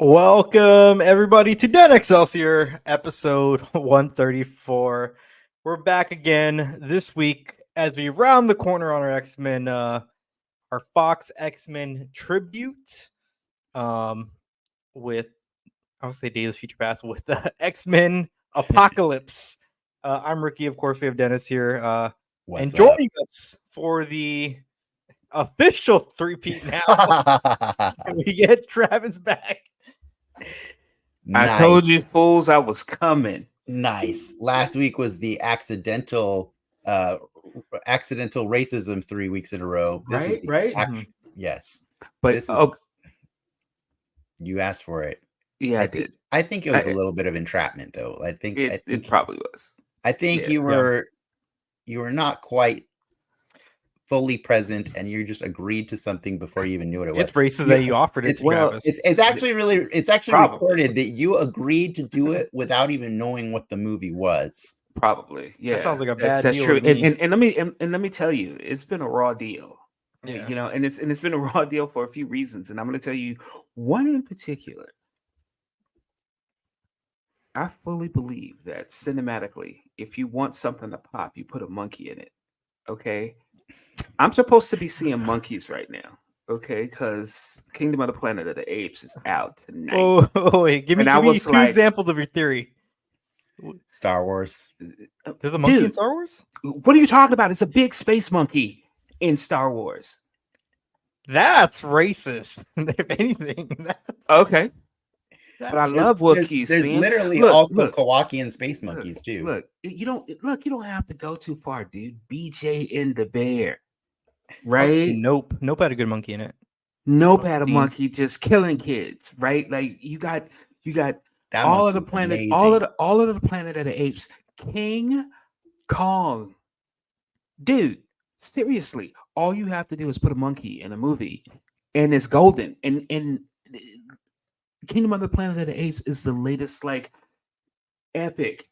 Welcome, everybody, to Den Excelsior, episode 134. We're back again this week as we round the corner on our X-Men, our Fox X-Men tribute, with, I would say Days of Future Past, with the X-Men Apocalypse. I'm Ricky, of course, we have Dennis here, and joining us for the official three-peat now, we get Travis back. Nice. I told you fools I was coming. Nice. Last week was the accidental racism 3 weeks in a row. This right? Yes. But this is, you asked for it. Yeah, I did. I think it was a little bit of entrapment, though. I think it probably was. I think you were not quite fully present, and you just agreed to something before you even knew what it was. It's racist that you offered it. It's actually recorded that you agreed to do it without even knowing what the movie was. Probably, yeah. That sounds like a bad that's deal. True. And let me tell you, it's been a raw deal. Yeah. You know, and it's been a raw deal for a few reasons, and I'm going to tell you one in particular. I fully believe that cinematically, if you want something to pop, you put a monkey in it. Okay. I'm supposed to be seeing monkeys right now, okay? Because Kingdom of the Planet of the Apes is out tonight. Oh wait, give me two examples of your theory. Star Wars. There's a monkey in Star Wars? What are you talking about? It's a big space monkey in Star Wars. That's racist, if anything. Okay. But I love Wookiees. There's literally also Kowakian space monkeys too. Look, you don't have to go too far, dude. BJ and the Bear, right? Nope had a good monkey in it. Nope had a monkey just killing kids, right? Like you got all of the planet, amazing. all of the Planet of the Apes, King Kong, dude. Seriously, all you have to do is put a monkey in a movie, and it's golden. And Kingdom of the Planet of the Apes is the latest like epic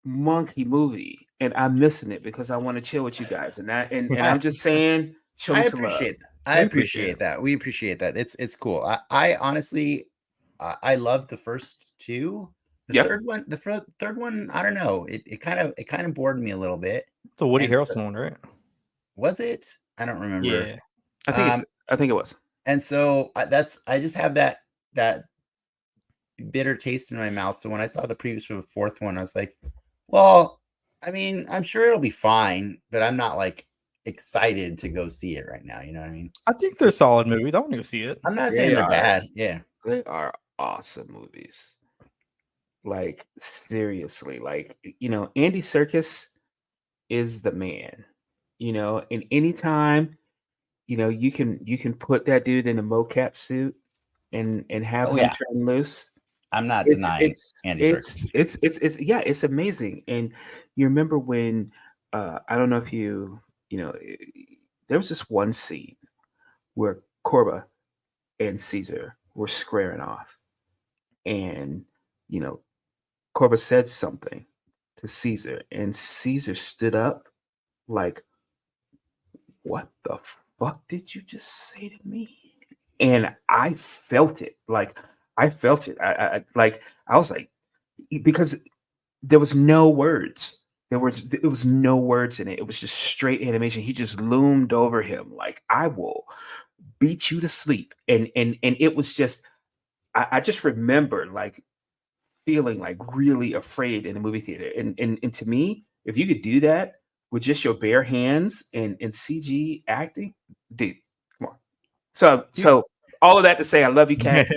monkey movie, and I'm missing it because I want to chill with you guys. And I'm just saying, show me some love. I appreciate that. We appreciate that. It's cool. I honestly, I love the first two. The third one, I don't know. It kind of bored me a little bit. It's a Woody Harrelson one, right? Was it? I don't remember. Yeah, I think it was. And so I just have that bitter taste in my mouth. So when I saw the previews for the fourth one, I was like, well, I mean, I'm sure it'll be fine, but I'm not like excited to go see it right now. You know what I mean? I think they're solid movies. I want to go see it. I'm not saying they're bad. Yeah. They are awesome movies. Like seriously, like, you know, Andy Serkis is the man, you know, and anytime, you know, you can put that dude in a mocap suit and have him turn loose. I'm not denying Andy Serkis. It's amazing. And you remember when I don't know if you know, there was this one scene where Corba and Caesar were squaring off, and you know, Corba said something to Caesar, and Caesar stood up like, "What the fuck did you just say to me?" And I felt it. I was like, because there was no words. It was no words in it. It was just straight animation. He just loomed over him like, I will beat you to sleep. And it was just, I just remember like feeling like really afraid in the movie theater. And to me, if you could do that with just your bare hands and CG acting, dude, come on. So all of that to say, I love you, Cat.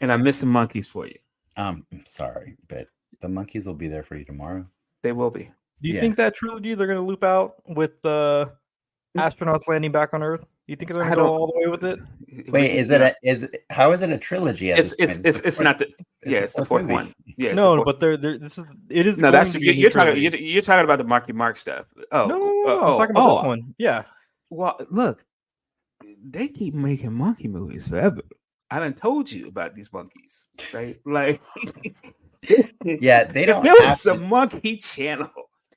And I'm missing monkeys for you. I'm sorry, but the monkeys will be there for you tomorrow. They will be. Do you think that trilogy they're going to loop out with the astronauts landing back on Earth? Do you think they're going to go all the way with it? Wait, how is it a trilogy? It's not the it's the fourth one. Yeah, no, but you're talking about the Marky Mark stuff. Oh no, I'm talking about this one. Yeah. Well, look, they keep making monkey movies forever. I done told you about these monkeys, right? Like, Yeah, they if don't there have was a to. monkey channel,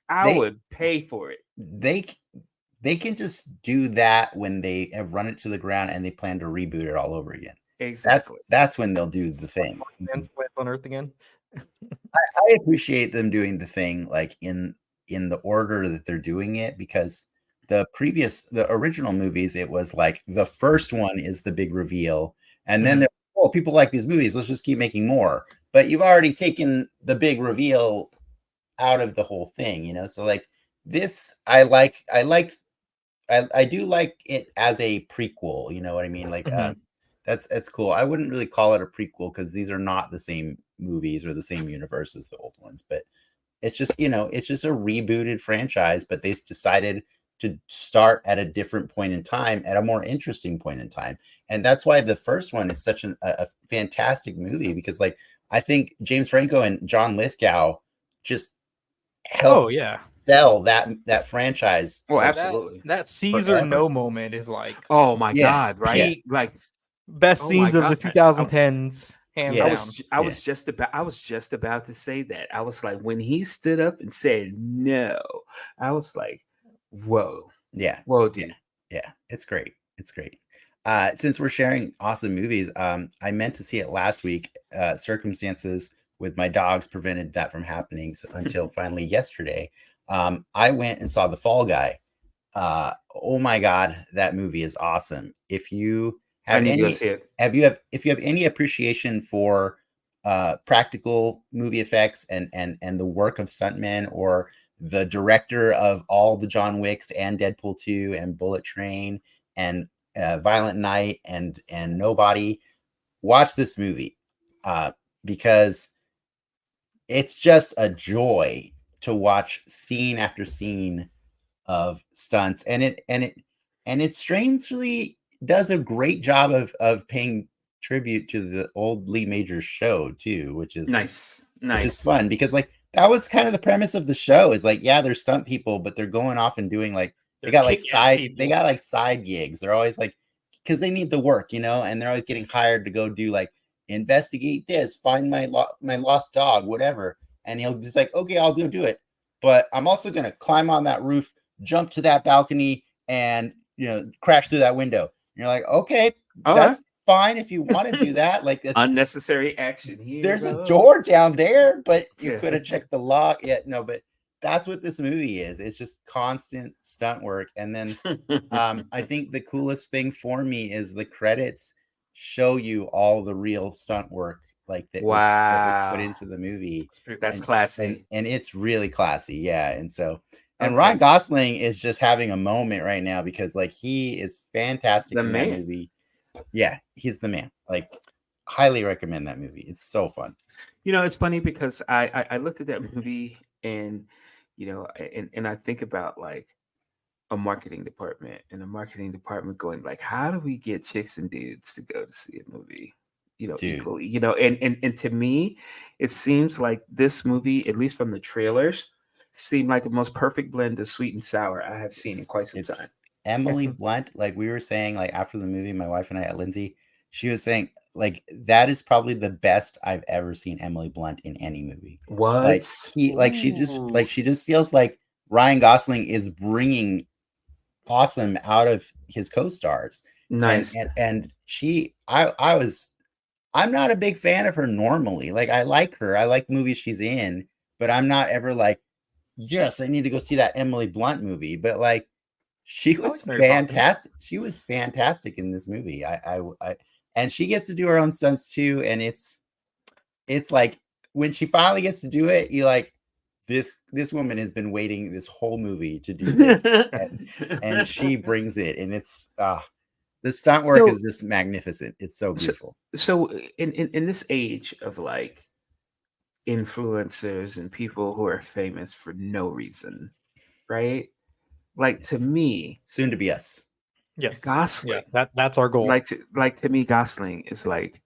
I They would pay for it. they can just do that when they have run it to the ground and they plan to reboot it all over again. Exactly. That's when they'll do the thing. Plants on Earth again. I appreciate them doing the thing like in the order that they're doing it, because the original movies, it was like the first one is the big reveal, and then people like these movies, let's just keep making more. But you've already taken the big reveal out of the whole thing, you know. So like this, I do like it as a prequel, you know what I mean? Like that's cool. I wouldn't really call it a prequel because these are not the same movies or the same universe as the old ones, but it's just, you know, it's just a rebooted franchise, but they decided to start at a different point in time, at a more interesting point in time. And that's why the first one is such a fantastic movie, because like I think James Franco and John Lithgow just helped sell that franchise. Oh, like, absolutely. That Caesar forever. No moment is like, Oh my Yeah, God, right? yeah. Like best oh scenes my of the God. 2010s, hands Yeah. down. I was just about to say that. I was like, when he stood up and said no, I was like, whoa. Yeah. Whoa, dude. Yeah. It's great. It's great. Since we're sharing awesome movies, I meant to see it last week. Circumstances with my dogs prevented that from happening until finally yesterday. I went and saw The Fall Guy. Oh my God, that movie is awesome. If you have I need to go any, see it. if you have any appreciation for practical movie effects and the work of stuntmen, or the director of all the John Wicks and Deadpool 2 and Bullet Train and Violent Night and Nobody, watch this movie because it's just a joy to watch scene after scene of stunts, and it strangely does a great job of paying tribute to the old Lee Majors show too, which is Nice. which is fun, because like that was kind of the premise of the show, is like, yeah, they're stunt people, but they're going off and doing like they got like side gigs. They're always like, because they need the work, you know, and they're always getting hired to go do like investigate this, find my lost dog, whatever. And he'll just like, okay, I'll do it, but I'm also gonna climb on that roof, jump to that balcony, and, you know, crash through that window. And you're like, okay, that's fine if you want to do that. Like unnecessary action here. There's a door down there, but you could have checked the lock. Yeah, no, but that's what this movie is. It's just constant stunt work. And then I think the coolest thing for me is the credits show you all the real stunt work like that was put into the movie. That's classy. And it's really classy. Yeah. And so Ryan Gosling is just having a moment right now, because like he is fantastic in that movie. Yeah, he's the man. Like, highly recommend that movie. It's so fun. You know, it's funny because I looked at that movie, and you know, and I think about like a marketing department, and a marketing department going like, how do we get chicks and dudes to go to see a movie? You know, equally. You know, and to me, it seems like this movie, at least from the trailers, seemed like the most perfect blend of sweet and sour I have seen in quite some time. Emily Blunt, like we were saying, like after the movie, my wife and I, Lindsay, she was saying like that is probably the best I've ever seen Emily Blunt in any movie. What? Like she just feels like Ryan Gosling is bringing awesome out of his co-stars. Nice. And I'm not a big fan of her normally. Like I like her, I like movies she's in, but I'm not ever like, yes, I need to go see that Emily Blunt movie. But like, she was fantastic. She was fantastic in this movie. And she gets to do her own stunts too. And it's like when she finally gets to do it, you like, this woman has been waiting this whole movie to do this, and she brings it. And it's the stunt work is just magnificent. It's so beautiful. So in this age of like influencers and people who are famous for no reason, right? Like to me, soon to be us. Yes, Gosling. Yeah, that's our goal. Like to me, Gosling is like,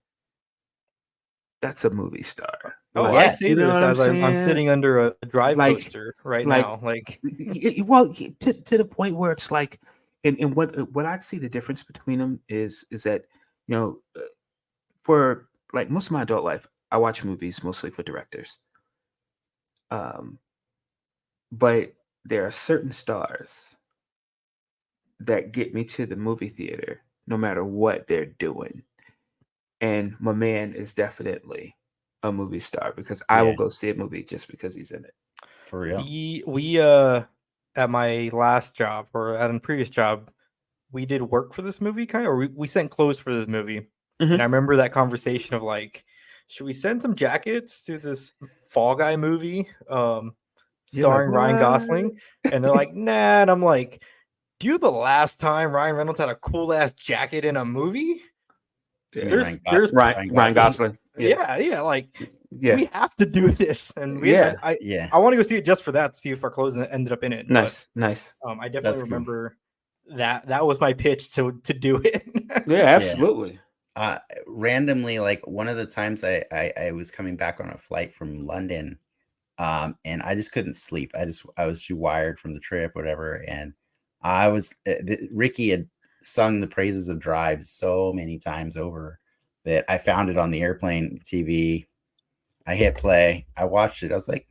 that's a movie star. Oh, like, I say this as I'm sitting under a drive poster right now. Like, well, to the point where it's like, and what I see the difference between them is that, for like most of my adult life, I watch movies mostly for directors. But there are certain stars that get me to the movie theater no matter what they're doing. And my man is definitely a movie star because I will go see a movie just because he's in it. For real. We at my last job or at a previous job, we did work for this movie or we sent clothes for this movie. Mm-hmm. And I remember that conversation of like, should we send some jackets to this Fall Guy movie starring Ryan Gosling? And they're like, nah. And I'm like, do you know the last time Ryan Reynolds had a cool ass jacket in a movie? Yeah. There's Ryan Gosling. Yeah. Like, we have to do this. And I want to go see it just for that, to see if our clothes ended up in it. Nice. I definitely remember that was my pitch to do it. Yeah, absolutely. Randomly, like one of the times I was coming back on a flight from London, and I just couldn't sleep. I was too wired from the trip, whatever. And Ricky had sung the praises of Drive so many times over that I found it on the airplane TV. I hit play. I watched it. I was like,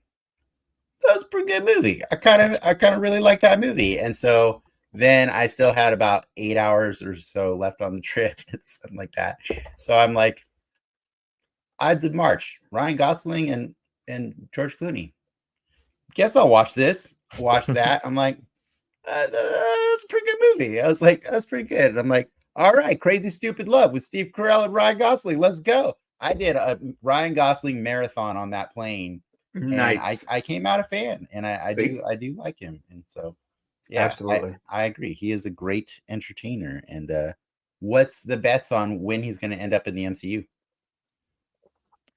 that was a pretty good movie. I kind of really like that movie. And so then I still had about 8 hours or so left on the trip, something like that. So I'm like, Ides of March, Ryan Gosling and George Clooney. Guess I'll watch this. Watch that. I'm like, that's a pretty good movie. I was like, that's pretty good. And I'm like, all right, Crazy Stupid Love with Steve Carell and Ryan Gosling. Let's go. I did a Ryan Gosling marathon on that plane. Nice. And I came out a fan, and I do like him. And so, yeah, absolutely. I agree. He is a great entertainer. And what's the bets on when he's going to end up in the MCU?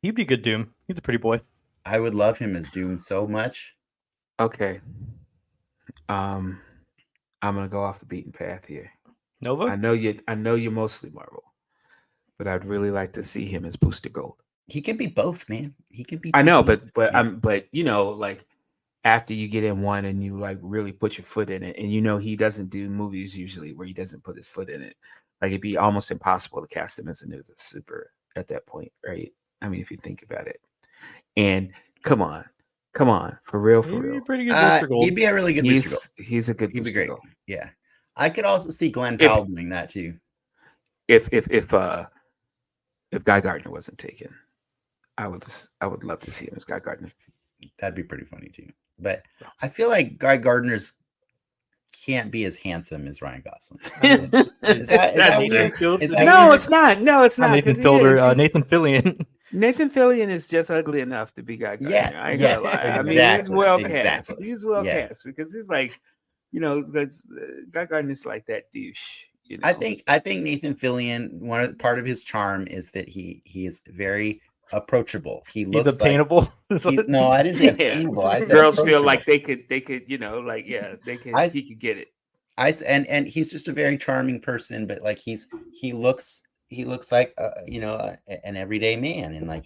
He'd be good Doom. He's a pretty boy. I would love him as Doom so much. Okay. I'm gonna go off the beaten path here. Nova? I know you're mostly Marvel, but I'd really like to see him as Booster Gold. He can be both, man. He can be. I know, but like after you get in one and you like really put your foot in it, and he doesn't do movies usually where he doesn't put his foot in it. Like it'd be almost impossible to cast him as a new super at that point, right? I mean, if you think about it. And come on, for real. Be pretty good Booster Gold. He'd be a really good Booster Gold. He's a good. He'd be great. Gold. Yeah, I could also see Glenn Powell doing that too. If Guy Gardner wasn't taken, I would love to see him as Guy Gardner. That'd be pretty funny too. But I feel like Guy Gardner's can't be as handsome as Ryan Gosling. No, it's not. Nathan Fillion. Nathan Fillion is just ugly enough to be Guy Gardner. Yeah, exactly. I mean, he's well cast. He's well cast because he's like, Guy Gardner's like that douche. I think Nathan Fillion, part of his charm is that he is very approachable. He looks obtainable. No, I didn't say obtainable. I said girls feel like they could, they could he could get it. And he's just a very charming person, but like he looks like an everyday man, and I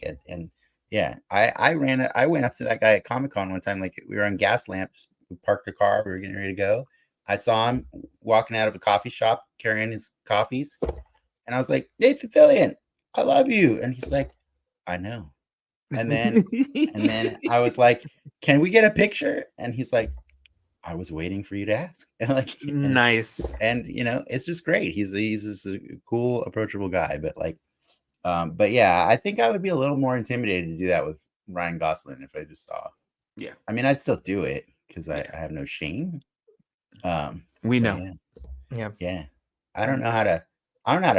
went up to that guy at Comic-Con one time. Like we were on Gaslamp, we parked the car, we were getting ready to go. I saw him walking out of a coffee shop carrying his coffees, and I was like, Nathan Fillion, I love you. And he's like, I know. And then I was like, can we get a picture? And he's like, I was waiting for you to ask. Nice. And it's just great. He's just a cool, approachable guy. But yeah, I think I would be a little more intimidated to do that with Ryan Gosling if I just saw. Yeah. I mean, I'd still do it because I have no shame. We know. Yeah. I don't know how to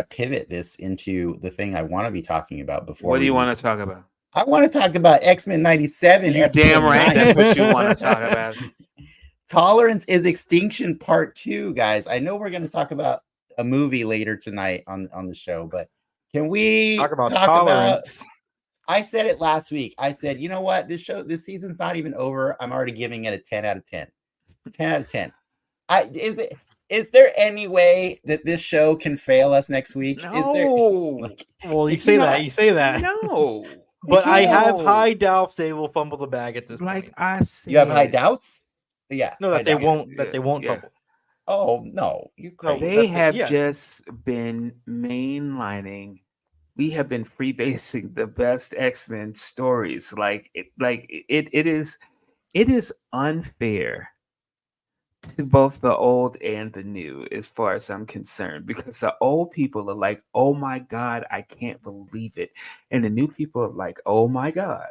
pivot this into the thing I want to be talking about before. What do you want to talk about? I want to talk about X-Men 97. You're damn right. That's what you want to talk about. Tolerance is Extinction Part 2, guys. I know we're going to talk about a movie later tonight on the show, but can we talk about I said it last week. I said, you know what? This season's not even over. I'm already giving it a 10 out of 10. 10 out of 10. Is there any way that this show can fail us next week? No. Well, you say that. No. But I have high doubts they will fumble the bag at this point. I said. You have high doubts? Yeah. No, that they won't. That they won't fumble. Oh no, you're No, crazy. They have yeah. just been mainlining. We have been freebasing the best X-Men stories. It is unfair to both the old and the new, as far as I'm concerned, because the old people are like, "Oh my god, I can't believe it," and the new people are like, "Oh my god,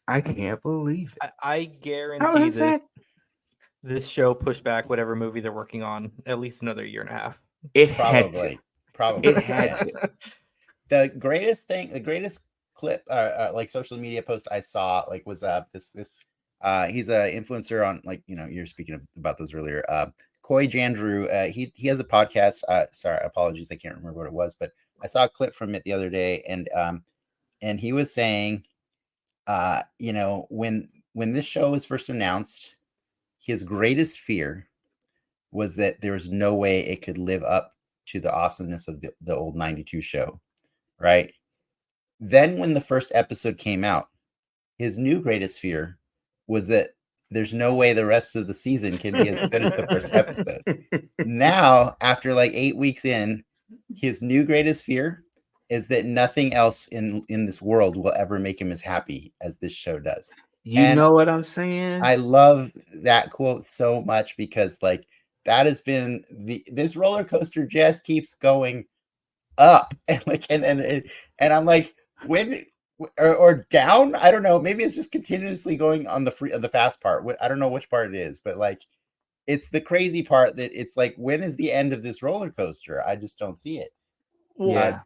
I can't believe it." I How guarantee is that? this show pushed back whatever movie they're working on at least another year and a half. It had to. Probably, It probably. had Yeah. to. The greatest clip, like social media post I saw, like was this he's a influencer on, like, you're speaking about those earlier. Coy Jandrew, he has a podcast. Sorry, apologies, I can't remember what it was, but I saw a clip from it the other day, and he was saying, when this show was first announced, his greatest fear was that there was no way it could live up to the awesomeness of the old 92 show, right? Then when the first episode came out, his new greatest fear was that there's no way the rest of the season can be as good as the first episode. Now, after like 8 weeks in, his new greatest fear is that nothing else in this world will ever make him as happy as this show does. You know what I'm saying? I love that quote so much, because like that has been this roller coaster just keeps going up, and I'm like, when or down, I don't know, maybe it's just continuously going on the fast part. I don't know which part it is, but like it's the crazy part that it's like, when is the end of this roller coaster? I just don't see it. Well, Yeah.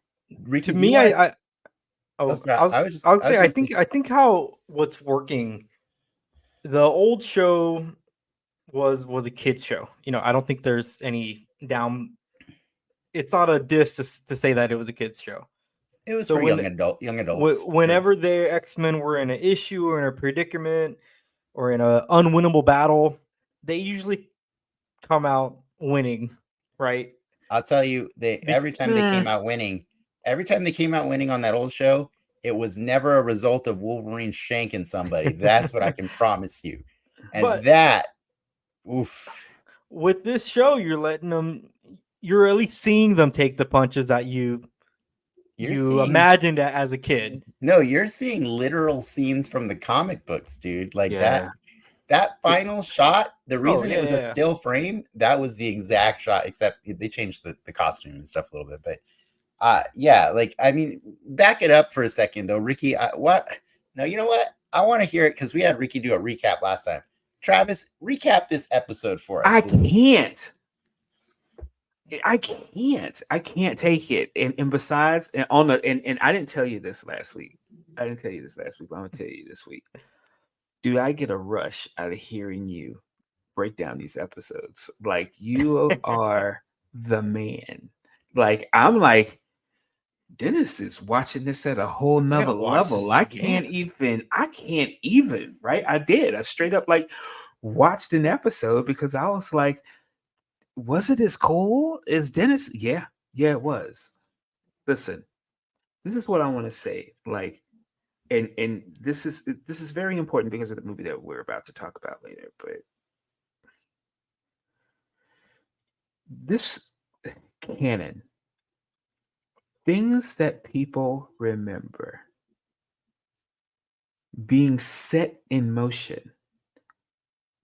Ricky, to do you me, want to? I Oh, sorry, I would I was say gonna say, I think how what's working. The old show was a kids show. I don't think there's any down. It's not a diss to say that it was a kids show. it was So for young adults. whenever the X-Men were in an issue or in a predicament or in an unwinnable battle, they usually come out winning, right? I'll tell you, every time they came out winning, on that old show, it was never a result of Wolverine shanking somebody. That's what I can promise you. And But that, oof. with this show, you're at least seeing them take the punches that you imagined as a kid. No, you're seeing literal scenes from the comic books, dude. Like Yeah. that final shot, the reason it was a yeah. still frame, that was the exact shot, except they changed the costume and stuff a little bit. But yeah, like, I mean, back it up for a second though, Ricky. What? No, you know what? I want to hear it, because we had Ricky do a recap last time. Travis, recap this episode for us. I can't. I can't take it. And besides, and I didn't tell you this last week. But I'm gonna tell you this week. Do I get a rush out of hearing you break down these episodes? Like, you are the man. Like, I'm like, Dennis is watching this at a whole nother level. I can't even, right? I straight up like watched an episode because I was like, was it as cool as Dennis? Yeah, it was. Listen, this is what I want to say. Like, and this is very important because of the movie that we're about to talk about later. But this canon, things that people remember being set in motion,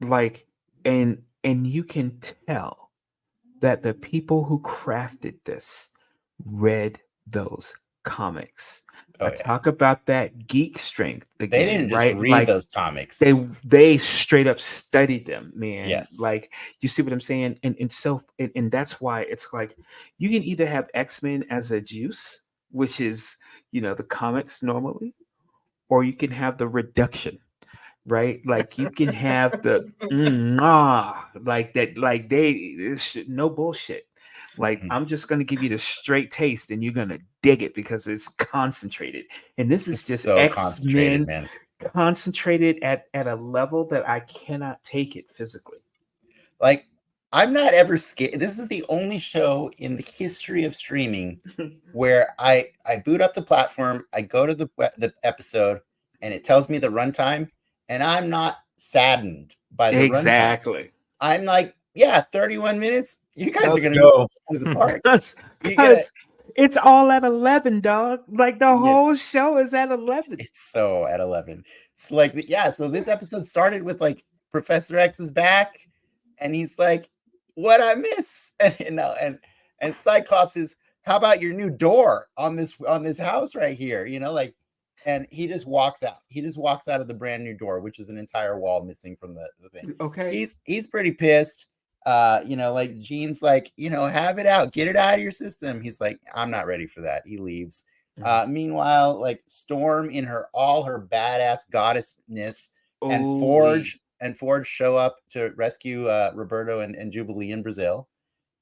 like, and you can tell that the people who crafted this read those comics. Oh, I talk about that geek strength again. They didn't just right? read Like, those comics. They straight up studied them, man. Yes. Like, you see what I'm saying? And that's why it's like, you can either have X-Men as a juice, which is, the comics normally, or you can have the reduction, right? Like, you can have the like that, like no bullshit. Like, I'm just gonna give you the straight taste, and you're gonna dig it because it's concentrated. And this is just so X-Men concentrated, man. Concentrated at a level that I cannot take it physically. Like, I'm not ever scared. This is the only show in the history of streaming where I boot up the platform, I go to the episode, and it tells me the runtime, and I'm not saddened by the runtime. I'm like, Yeah, 31 minutes. You guys are Let's gonna go. to the park. Because it's all at 11, dog. Like the Yes. whole show is at 11. It's so at 11. So like, yeah. So this episode started with like Professor X is back, and he's like, "What I miss?" And Cyclops is, "How about your new door on this house right here?" Like, and he just walks out. He just walks out of the brand new door, which is an entire wall missing from the thing. Okay. He's pretty pissed. Like Jean's like, have it out, get it out of your system. He's like, I'm not ready for that. He leaves. Meanwhile, like Storm in all her badass goddessness and Forge show up to rescue Roberto and Jubilee in Brazil.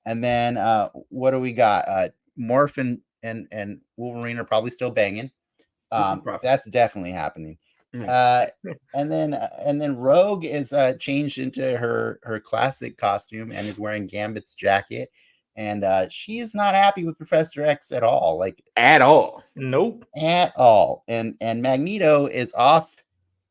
And then what do we got? Morph and Wolverine are probably still banging. That's definitely happening. And then Rogue is changed into her classic costume and is wearing Gambit's jacket. And she is not happy with Professor X at all. Like at all. Nope. At all. And Magneto is off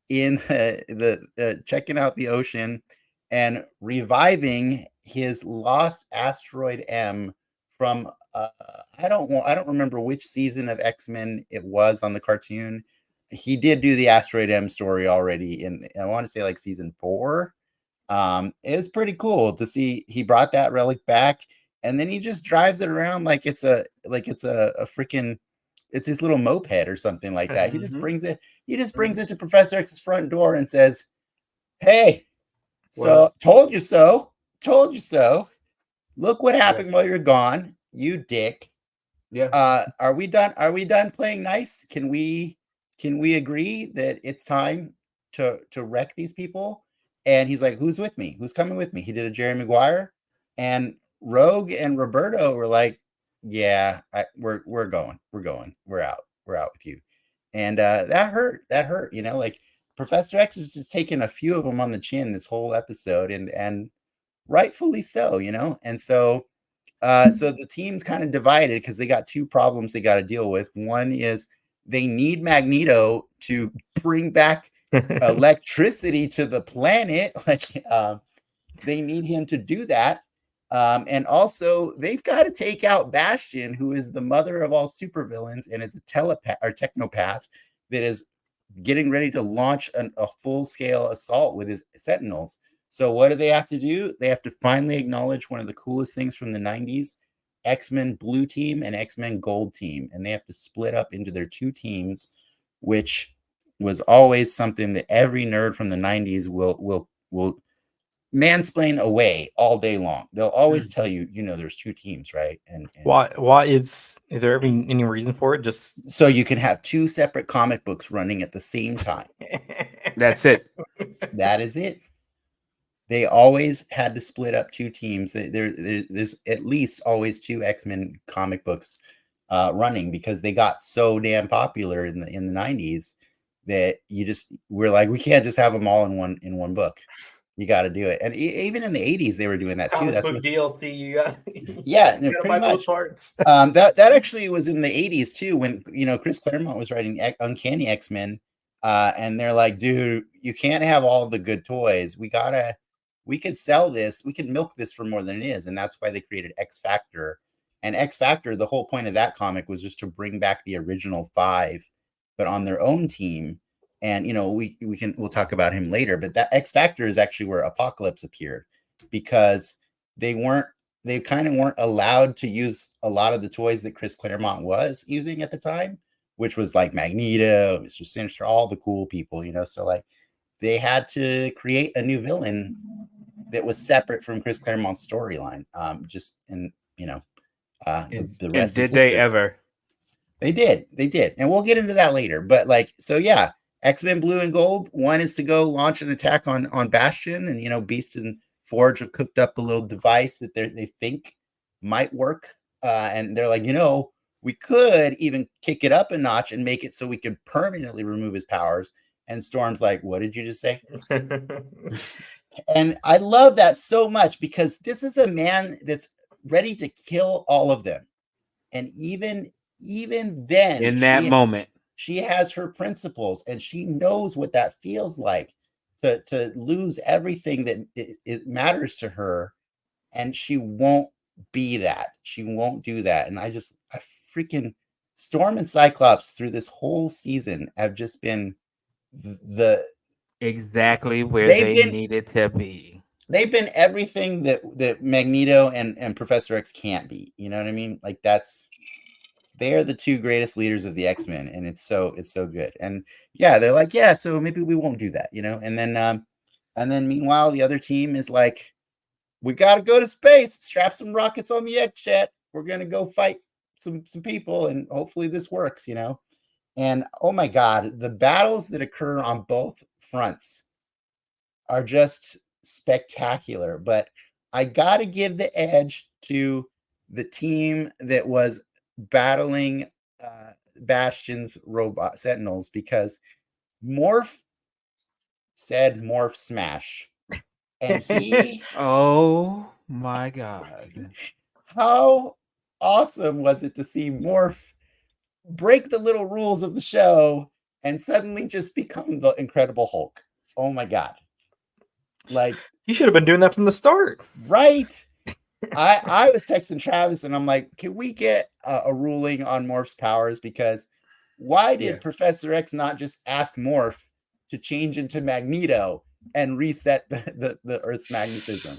in the checking out the ocean and reviving his lost asteroid M from I don't remember which season of X-Men it was on the cartoon. He did do the asteroid M story already in, I want to say, like season 4. It was pretty cool to see he brought that relic back, and then he just drives it around like it's a freaking, it's his little moped or something like that. He just brings it to Professor X's front door and says, "Hey, so told you so. Look what happened while you're gone, you dick." Yeah. Are we done playing nice? Can we agree that it's time to wreck these people? And he's like, "Who's with me? Who's coming with me?" He did a Jerry Maguire, and Rogue and Roberto were like, "Yeah, we're going. We're out with you." And that hurt. Like Professor X is just taking a few of them on the chin this whole episode, and rightfully so. And so the team's kind of divided because they got two problems they got to deal with. One is they need Magneto to bring back electricity to the planet. Like they need him to do that. And also they've got to take out Bastion, who is the mother of all supervillains and is a telepath or technopath that is getting ready to launch a full-scale assault with his Sentinels. So what do they have to do? They have to finally acknowledge one of the coolest things from the 90s, X-Men Blue Team and X-Men Gold Team. And they have to split up into their two teams, which was always something that every nerd from the 90s will mansplain away all day long. They'll always tell you, there's two teams, right? And why is there any reason for it? Just so you can have two separate comic books running at the same time. That's it. That is it. They always had to split up two teams. There's at least always two X-Men comic books running because they got so damn popular in the 90s that we're like, we can't just have them all in one book. You got to do it. And even in the 80s, they were doing that too. That's what DLC you got. Yeah, pretty much. That actually was in the 80s too, when Chris Claremont was writing Uncanny X-Men, and they're like, dude, you can't have all the good toys. We could sell this, we could milk this for more than it is, and that's why they created X Factor. And X Factor, the whole point of that comic was just to bring back the original 5, but on their own team. And we'll talk about him later, but that X Factor is actually where Apocalypse appeared, because they kind of weren't allowed to use a lot of the toys that Chris Claremont was using at the time, which was like Magneto, Mr. Sinister, all the cool people, so like they had to create a new villain that was separate from Chris Claremont's storyline. The rest. Did they ever? They did, and we'll get into that later. But like, so yeah, X-Men Blue and Gold. One is to go launch an attack on Bastion, and Beast and Forge have cooked up a little device that they think might work, and they're like, we could even kick it up a notch and make it so we can permanently remove his powers. And Storm's like, what did you just say? And I love that so much, because this is a man that's ready to kill all of them. And even then, in that moment, she has her principles, and she knows what that feels like to lose everything that it matters to her and she won't be that. She won't do that. And I freaking Storm and Cyclops through this whole season have just been exactly where they've they been needed to be. They've been everything that Magneto and Professor X can't be. You know what I mean? Like they are the two greatest leaders of the X-Men, and it's so good. And yeah, they're like, yeah, so maybe we won't do that, you know. And then meanwhile, the other team is like, we got to go to space, strap some rockets on the X-Jet. We're gonna go fight some people, and hopefully this works, you know. And oh my God, the battles that occur on both fronts are just spectacular. But I got to give the edge to the team that was battling Bastion's robot Sentinels, because Morph said Morph smash. And he Oh my God. how awesome was it to see Morph break the little rules of the show and suddenly just become the Incredible Hulk? Oh my God. Like, you should have been doing that from the start. Right. I was texting Travis and I'm like, can we get a ruling on Morph's powers? Because why did Professor X not just ask Morph to change into Magneto and reset the Earth's magnetism?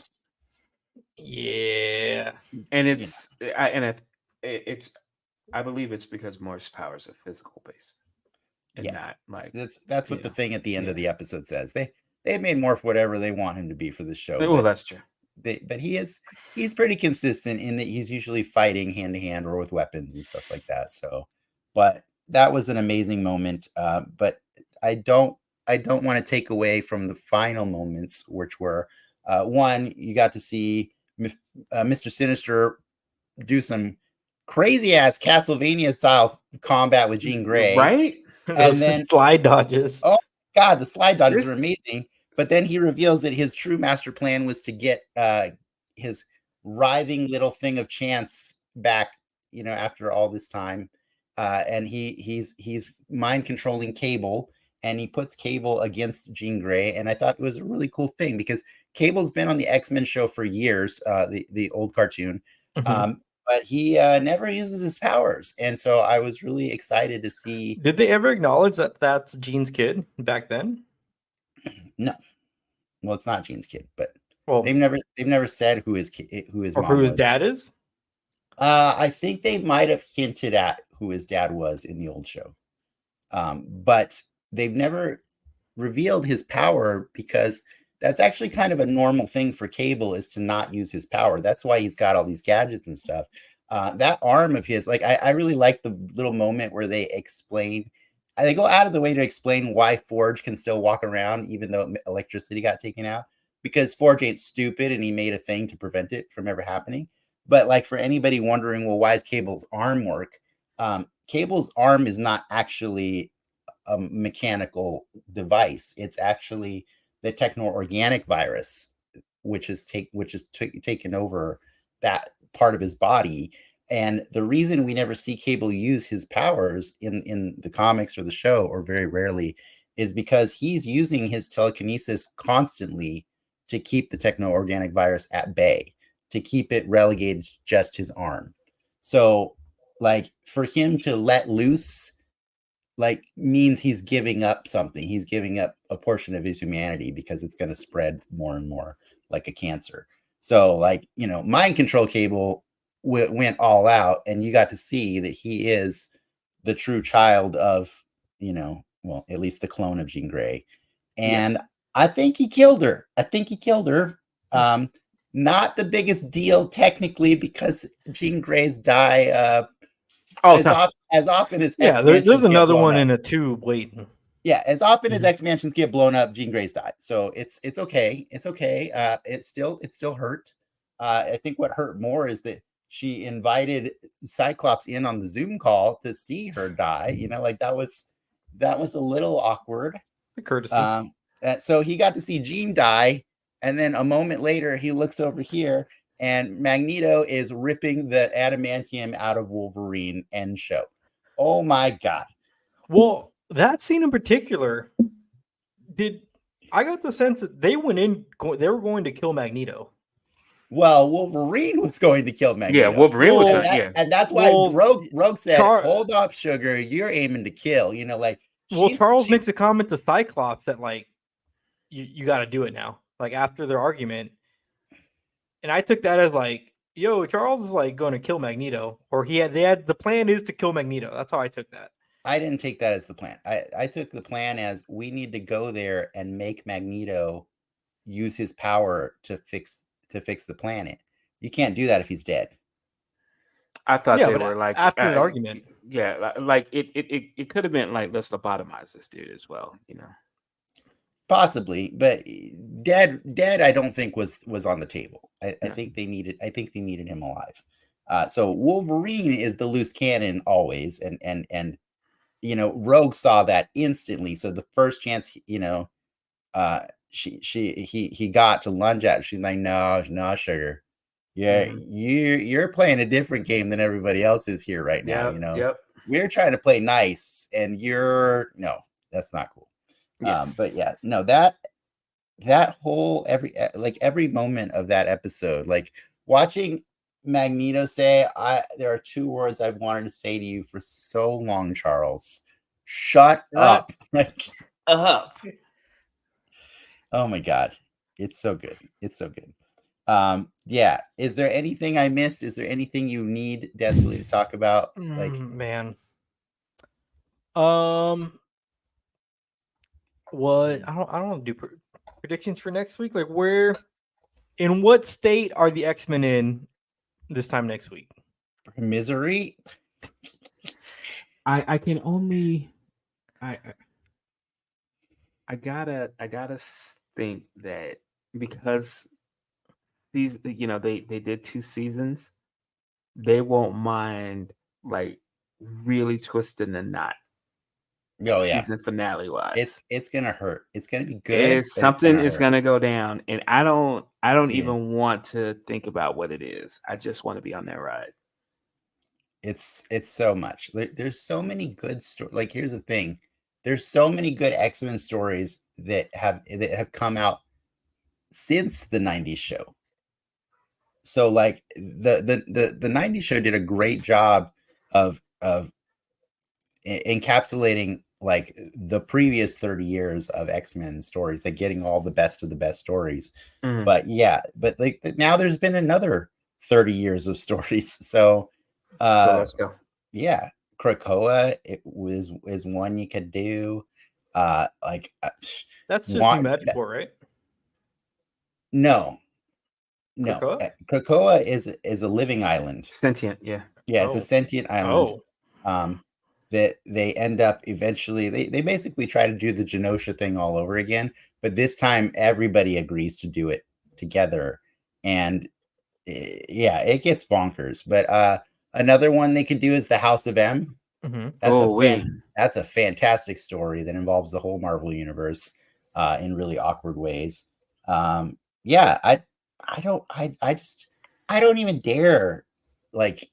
Yeah. And it's I believe it's because Morph's powers are physical based. And not like that's what the thing at the end of the episode says. They made Morph whatever they want him to be for the show. Well, that's true. But he's pretty consistent in that he's usually fighting hand to hand or with weapons and stuff like that. So, but that was an amazing moment. But I don't want to take away from the final moments, which were one, you got to see Mr. Sinister do some crazy ass Castlevania style combat with Jean Grey, right? And then slide dodges. Oh God, the slide dodges are amazing. But then he reveals that his true master plan was to get his writhing little thing of chance back, you know, after all this time. And he's mind controlling Cable, and he puts Cable against Jean Grey. And I thought it was a really cool thing because Cable's been on the X-Men show for years, the old cartoon. Mm-hmm. But he never uses his powers. And so I was really excited to see. Did they ever acknowledge that that's Jean's kid back then? No. Well, it's not Jean's kid, but well, they've never said who his or mom who his was. dad is. I think they might have hinted at who his dad was in the old show, but they've never revealed his power, because that's actually kind of a normal thing for Cable, is to not use his power. That's why he's got all these gadgets and stuff. That arm of his, like, I really like the little moment where they explain. They go out of the way to explain why Forge can still walk around even though electricity got taken out, because Forge ain't stupid and he made a thing to prevent it from ever happening. But like, for anybody wondering, well, why is Cable's arm work? Cable's arm is not actually a mechanical device. It's actually the techno-organic virus, which is taken over that part of his body. And the reason we never see Cable use his powers in the comics or the show, or very rarely, is because he's using his telekinesis constantly to keep the techno-organic virus at bay, to keep it relegated to just his arm. So, like, for him to let loose, like, means he's giving up something. He's giving up a portion of his humanity, because it's going to spread more and more like a cancer. So, like, you know, mind control Cable went all out, and you got to see that he is the true child of, you know, well, at least the clone of Jean Grey. And I think he killed her. Not the biggest deal technically, because Jean Grey's die as often as there's another one in a tube waiting. Yeah, as often as X-Mansions get blown up, Jean Grey's died. So it's okay. It's okay. It still hurt. I think what hurt more is that she invited Cyclops in on the Zoom call to see her die. You know, like, that was a little awkward. The courtesy. So he got to see Jean die, and then a moment later he looks over here and Magneto is ripping the adamantium out of Wolverine end show. Oh my God. Well, that scene in particular, I got the sense that they were going to kill Magneto. Well, Wolverine was going to kill Magneto. Yeah, Wolverine was Well, gonna, and that's why Well, Rogue said, Char- "Hold up, sugar. You're aiming to kill." You know, like Well, Charles she makes a comment to Cyclops that like you got to do it now. Like after their argument, and I took that as like, yo, Charles is like going to kill Magneto, or the plan is to kill Magneto. That's how I took that. I didn't take that as the plan. I took the plan as we need to go there and make Magneto use his power to fix the planet. You can't do that if he's dead. I thought Yeah, they but were like after the argument. Yeah, like it could have been like, let's lobotomize this dude as well, you know. Possibly, but dead I don't think was on the table. I think they needed him alive. So Wolverine is the loose cannon always, and you know, Rogue saw that instantly. So the first chance, you know, he got to lunge at her, she's like, no, sugar. Yeah, you're playing a different game than everybody else is here right now. You know, we're trying to play nice, and no, that's not cool. Yes. But yeah, no, that whole every moment of that episode, like watching Magneto say, there are two words I've wanted to say to you for so long, Charles. Shut up. Like, oh my God. It's so good. It's so good. Yeah. Is there anything I missed? Is there anything you need desperately to talk about? Like, man. What I don't do predictions for next week. Like in what state are the X-Men in this time next week? Misery. I can only I gotta think that because these, you know, they did 2 seasons, they won't mind like really twisting the knot. Oh yeah, season finale wise. It's gonna hurt. It's gonna be good. Something is gonna go down, and I don't even want to think about what it is. I just want to be on that ride. It's so much. There's so many good stories. Like, here's the thing: there's so many good X-Men stories that have come out since the '90s show. So, like the '90s show did a great job of encapsulating like the previous 30 years of X-Men stories, like getting all the best of the best stories. But yeah, but like now there's been another 30 years of stories. So let's go. Yeah, Krakoa is one you could do. That's just New Magical, right? No. Krakoa is a living island. Sentient, yeah. Yeah, it's a sentient island. That they end up eventually, they basically try to do the Genosha thing all over again, but this time everybody agrees to do it together, and yeah, it gets bonkers. But another one they could do is the House of M. That's a fantastic story that involves the whole Marvel universe in really awkward ways. Yeah, I don't even dare like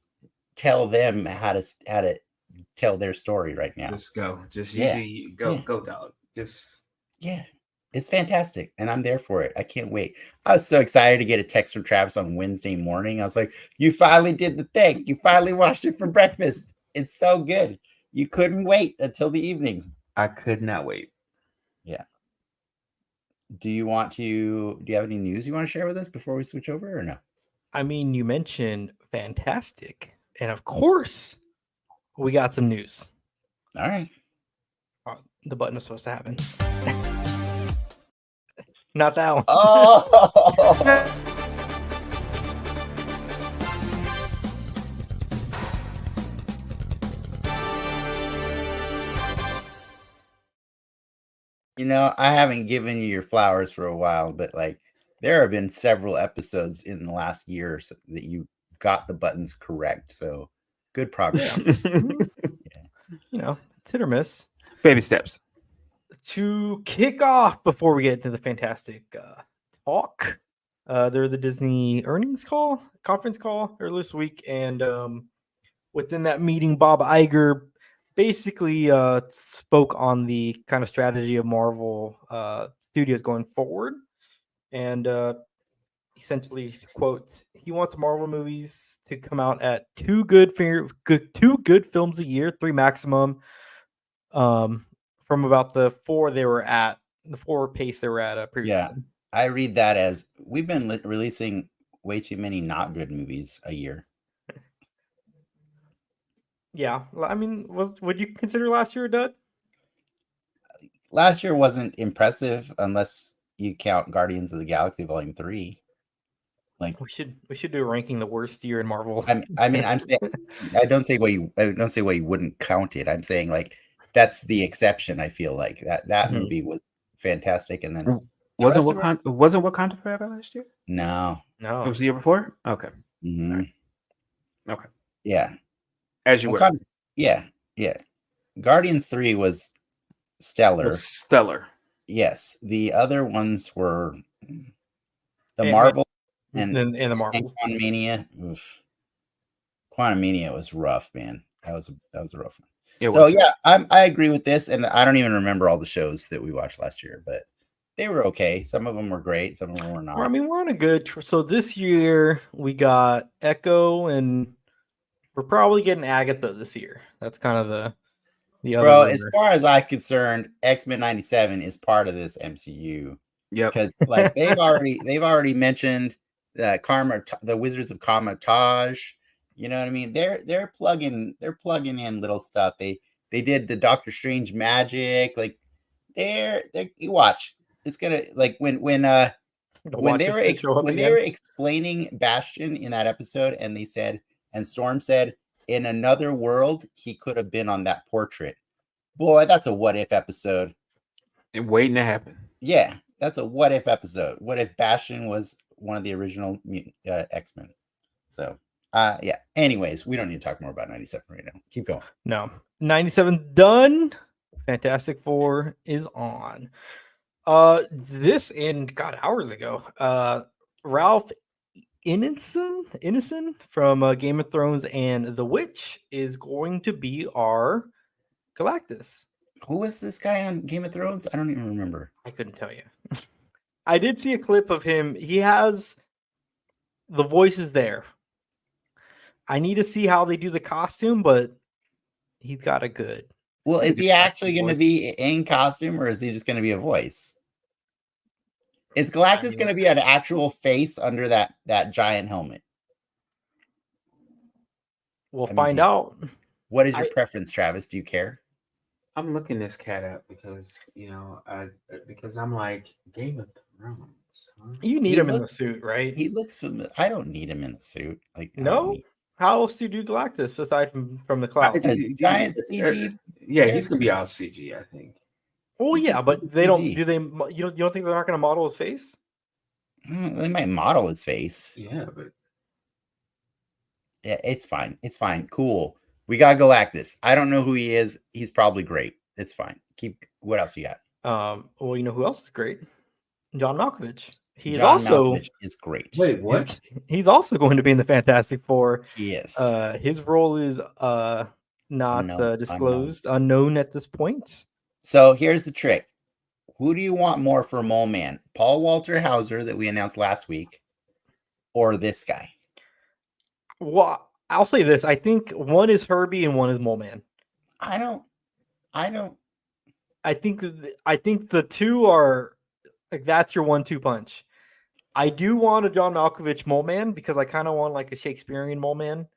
tell them how to tell their story right now. Just go. Just go, dog. Just it's fantastic, and I'm there for it. I can't wait. I was so excited to get a text from Travis on Wednesday morning. I was like, "You finally did the thing. You finally watched it for breakfast. It's so good. You couldn't wait until the evening." I could not wait. Yeah. Do you have any news you want to share with us before we switch over, or no? I mean, you mentioned fantastic, and of course, we got some news. All right. The button is supposed to happen. Not that one. Oh. You know, I haven't given you your flowers for a while, but like there have been several episodes in the last year or so that you got the buttons correct. So good progress. Yeah. You know, it's hit or miss. Baby steps. To kick off before we get into the fantastic talk, there was the Disney conference call earlier this week, and within that meeting, Bob Iger basically spoke on the kind of strategy of Marvel Studios going forward, and essentially quotes, he wants Marvel movies to come out at two good films a year, 3 maximum. From about the 4 pace they were at previously. Yeah, I read that as we've been releasing way too many not good movies a year. Yeah, I mean, would you consider last year a dud? Last year wasn't impressive unless you count Guardians of the Galaxy Volume 3. Like we should do a ranking the worst year in Marvel. I mean, I'm saying I don't say why you wouldn't count it. I'm saying like that's the exception. I feel like that movie was fantastic, and then wasn't Wakanda Forever last year? No, No, It was the year before. Okay, Mhm. okay. Yeah, As you were. Wakanda- yeah. Guardians 3 was stellar. Was stellar. Yes, the other ones were the And- Marvel and the Marvel. Quantumania. Oof. Quantumania was rough, man. That was a rough one. It So was. yeah, I agree with this, and I don't even remember all the shows that we watched last year, but they were okay. Some of them were great, some of them were not. Well, I mean, we're on a good. So this year we got Echo, and we're probably getting Agatha this year. That's kind of the other. Bro, rumor. as far as I'm concerned, X-Men 97 is part of this MCU. Yep. Because like they've already mentioned the Wizards of Kamar-Taj. You know what I mean? They're plugging in little stuff. They did the Doctor Strange magic. Like they're you watch. It's gonna like when they were explaining Bastion in that episode, and they said, and Storm said, in another world he could have been on that portrait. Boy, that's a what if episode. And waiting to happen. Yeah, that's a what if episode. What if Bastion was one of the original X-Men? So, yeah. Anyways, we don't need to talk more about 97 right now. Keep going. No, 97 done. Fantastic Four is on. This and God, hours ago. Ralph Ineson from Game of Thrones and The Witch is going to be our Galactus. Who was this guy on Game of Thrones? I don't even remember. I couldn't tell you. I did see a clip of him. He has the voices there. I need to see how they do the costume, but he's got a good. Well, is he actually going to be in costume, or is he just going to be a voice? Is Galactus going to be an actual face under that giant helmet? We'll find out. What is your preference, Travis? Do you care? I'm looking this cat up because because I'm like Game of Thrones. Huh? You need him in the suit, right? He looks familiar. I don't need him in the suit. Like no. How else do you do Galactus aside from the cloud? Giant CG. Yeah, he's gonna be all CG, I think. Oh yeah, but they don't. Do they? You don't think they're not going to model his face? They might model his face. Yeah, but yeah, it's fine. It's fine. Cool. We got Galactus. I don't know who he is. He's probably great. It's fine. What else you got? Well, you know who else is great? John Malkovich. Malkovich is great. Wait, what? He's also going to be in the Fantastic Four. He is. His role is not disclosed, unknown at this point. So here's the trick. Who do you want more for Mole Man? Paul Walter Hauser that we announced last week, or this guy? Well, I'll say this. I think one is Herbie and one is Mole Man. I don't. I think the two are like that's your 1-2 punch. I do want a John Malkovich Mole Man because I kind of want like a Shakespearean Mole Man,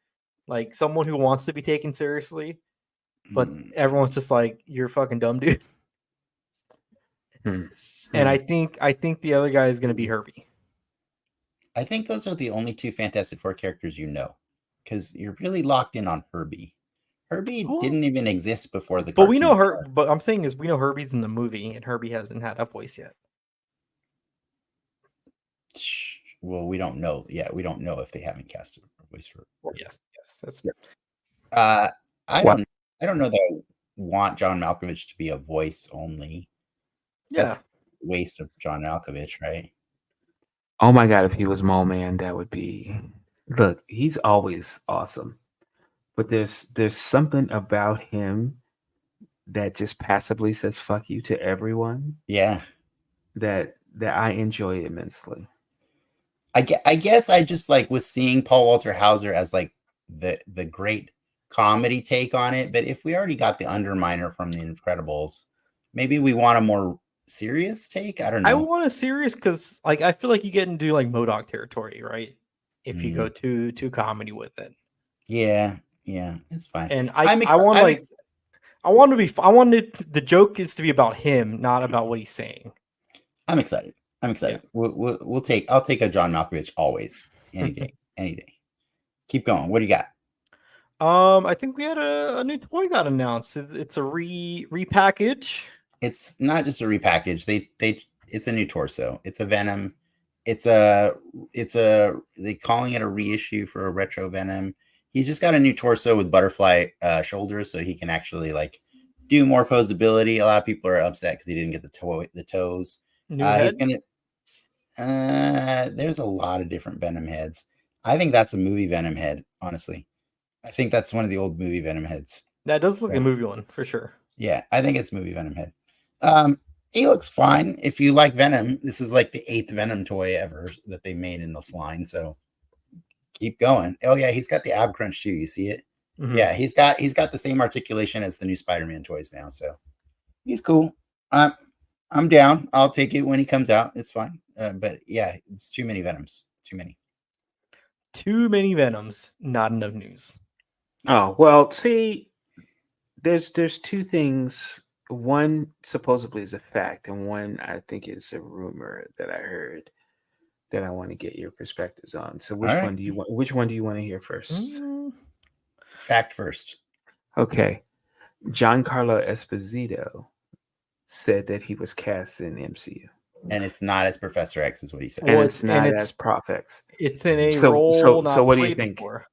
like someone who wants to be taken seriously, but everyone's just like, you're fucking dumb, dude. And I think the other guy is going to be Herbie. I think those are the only two Fantastic Four characters you know, because you're really locked in on Herbie. Herbie didn't even exist before the. But we know her. But I'm saying is we know Herbie's in the movie, and Herbie hasn't had a voice yet. Well, we don't know. Yeah, we don't know if they haven't cast a voice for. Well, yes, that's. I don't know that I want John Malkovich to be a voice only. Yeah, that's a waste of John Malkovich, right? Oh my god, if he was Mole Man, that would be. Look, he's always awesome, but there's something about him that just passively says "fuck you" to everyone. Yeah, that I enjoy immensely. I guess I just like was seeing Paul Walter Hauser as like the great comedy take on it. But if we already got the Underminer from The Incredibles, maybe we want a more serious take. I don't know. I want a serious because like I feel like you get into like MODOK territory, right? If you go too comedy with it. Yeah, it's fine. And I want like I want the joke is to be about him, not about what he's saying. I'm excited. Yeah. I'll take a John Malkovich always, any day. Keep going. What do you got? I think we had a new toy got announced. It's a repackage. It's not just a repackage. It's a new torso. It's a Venom. They calling it a reissue for a retro Venom. He's just got a new torso with butterfly shoulders, so he can actually like do more posability. A lot of people are upset because he didn't get the toes. He's gonna. There's a lot of different Venom heads. I think that's a movie Venom head. Honestly, I think that's one of the old movie Venom heads. That does look like a movie one for sure. Yeah, I think it's movie Venom head. He looks fine. If you like Venom, this is like the 8th Venom toy ever that they made in this line. So keep going. Oh yeah, he's got the ab crunch too. You see it? Mm-hmm. Yeah, he's got the same articulation as the new Spider-Man toys now. So he's cool. I'm down. I'll take it when he comes out. It's fine. But yeah, it's too many Venoms. Too many Venoms. Not enough news. Oh well, see, there's two things. One supposedly is a fact, and one I think is a rumor that I heard that I want to get your perspectives on. So which one do you want? Which one do you want to hear first? Fact first. Okay, Giancarlo Esposito said that he was cast in the MCU, and it's not as Professor X, is what he said. And it's not as Prof X. It's in a role. So what do you think? Before.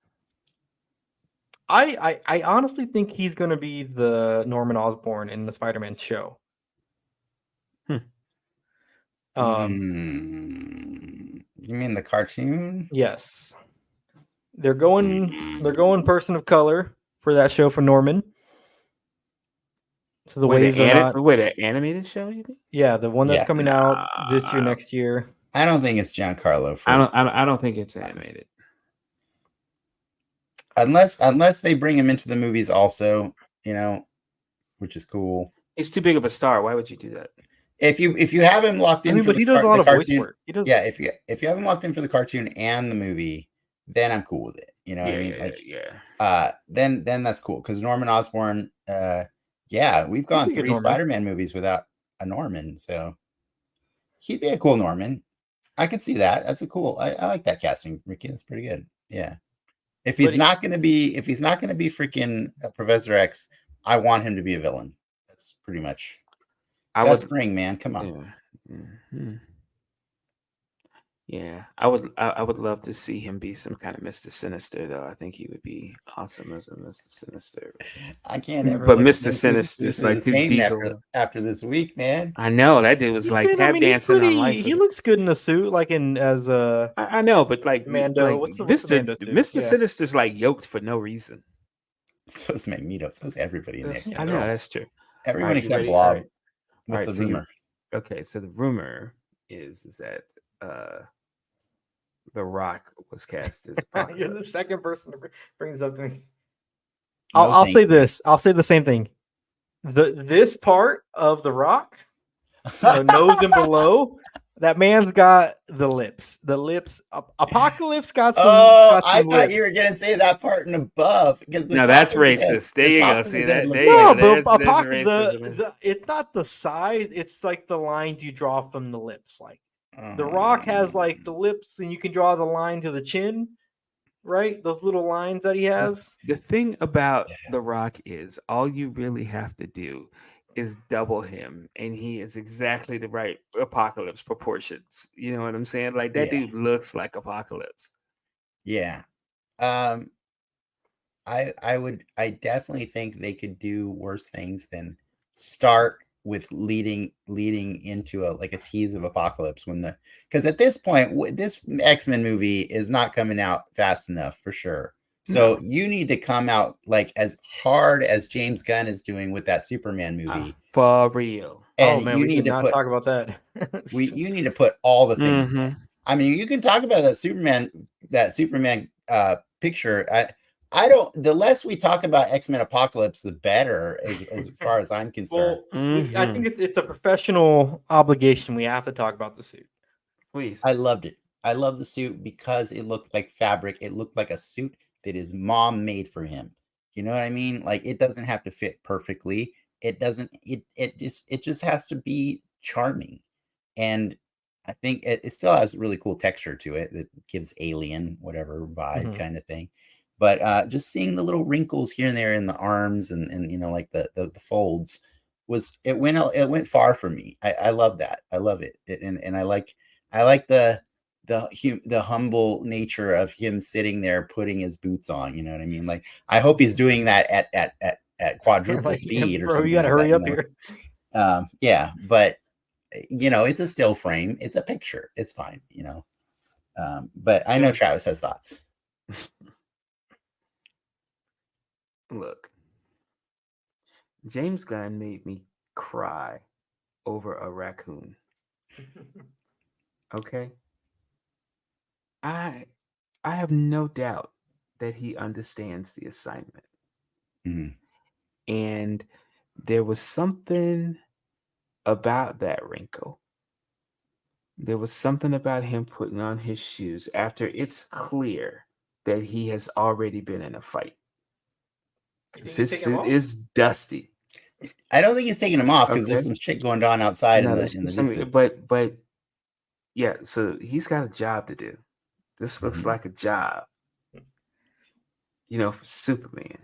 I honestly think he's going to be the Norman Osborn in the Spider-Man show. You mean the cartoon? Yes. They're going person of color for that show for Norman. So the waves are not... Wait, an animated show? You think? Yeah, the one that's coming out this year, next year. I don't think it's Giancarlo. I don't think it's animated. Unless they bring him into the movies also, which is cool. He's too big of a star. Why would you do that? If you have him locked in, but he does a lot of voice work. He does. Yeah, if you have him locked in for the cartoon and the movie, then I'm cool with it. You know what I mean? Then that's cool because Norman Osborn. We've gone 3 Spider-Man movies without a Norman, so he'd be a cool Norman. I can see that. That's a cool. I like that casting, Ricky. That's pretty good. Yeah. If he's not going to be freaking Professor X, I want him to be a villain. That's pretty much. Gus Fring, man, come on. Yeah. Mm-hmm. Yeah, I would love to see him be some kind of Mr. Sinister, though. I think he would be awesome as a Mr. Sinister. I can't ever. But Mr. Sinister is like Diesel after this week, man. I know that dude was like tap dancing on life. He looks good in a suit, like as a. I know, but like Mando. Like, Mr. Sinister's like yoked for no reason. So's Magneto. So's everybody in there. I know that's true. Everyone except Blob. What's the rumor? Okay, so the rumor is that The Rock was cast as Apocalypse. You're the second person to bring this up to me. I'll say this. I'll say the same thing. This part of The Rock, the nose and below, that man's got the lips. The lips. Apocalypse got some. I thought you were gonna say that part and above. No, that's racist. There you go. See that? But it's not the size. It's like the lines you draw from the lips. Like The Rock has like the lips, and you can draw the line to the chin. Right? Those little lines that he has. The thing about The Rock is all you really have to do is double him, and he is exactly the right Apocalypse proportions. You know what I'm saying? Like that dude looks like Apocalypse. Yeah. I definitely think they could do worse things than start with leading into a tease of Apocalypse because at this point this X-Men movie is not coming out fast enough for sure. So you need to come out like as hard as James Gunn is doing with that Superman movie. For real. And you need to talk about that. You need to put all the things. I mean, you can talk about that Superman picture. I don't. The less we talk about X-Men Apocalypse, the better, as far as I'm concerned. Well, I think it's a professional obligation. We have to talk about the suit. Please. I loved it. I love the suit because it looked like fabric. It looked like a suit that his mom made for him. You know what I mean? Like, it doesn't have to fit perfectly. It doesn't. It just has to be charming, and I think it still has really cool texture to it that gives alien whatever vibe kind of thing. But just seeing the little wrinkles here and there in the arms and like the folds it went far for me. I love that. I love it. And I like the humble nature of him sitting there putting his boots on. You know what I mean? Like, I hope he's doing that at quadruple speed or bro, something. You gotta like hurry that, up here. Yeah, but it's a still frame. It's a picture. It's fine. But I know Travis has thoughts. Look, James Gunn made me cry over a raccoon. Okay. I have no doubt that he understands the assignment. Mhm. And there was something about that wrinkle. There was something about him putting on his shoes after it's clear that he has already been in a fight. His suit is dusty. I don't think he's taking him off because there's some shit going on outside in the distance. But yeah, so he's got a job to do. This looks like a job, for Superman.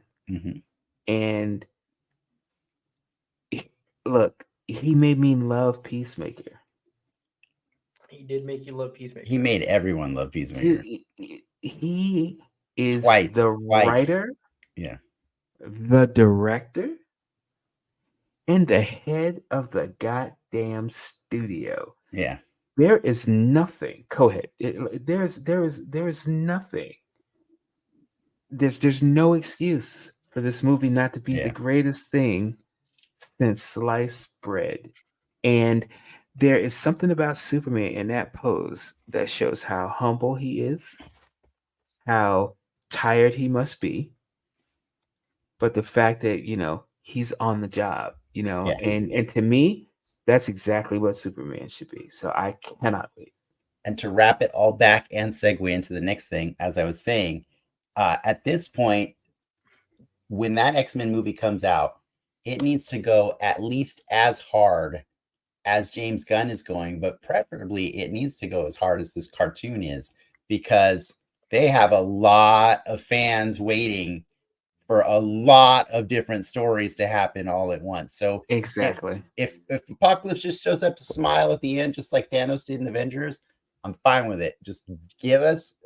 And look, he made me love Peacemaker. He did make you love Peacemaker. He made everyone love Peacemaker. He is Twice. writer, the director, and the head of the goddamn studio. Yeah. There is nothing. Go ahead. There is nothing. There's no excuse for this movie not to be the greatest thing since sliced bread. And there is something about Superman in that pose that shows how humble he is, how tired he must be, but the fact that he's on the job, and to me, that's exactly what Superman should be. So I cannot wait. And to wrap it all back and segue into the next thing, as I was saying, at this point, when that X-Men movie comes out, it needs to go at least as hard as James Gunn is going, but preferably it needs to go as hard as this cartoon is, because they have a lot of fans waiting for a lot of different stories to happen all at once. So exactly, if Apocalypse just shows up to smile at the end, just like Thanos did in Avengers, I'm fine with it. Just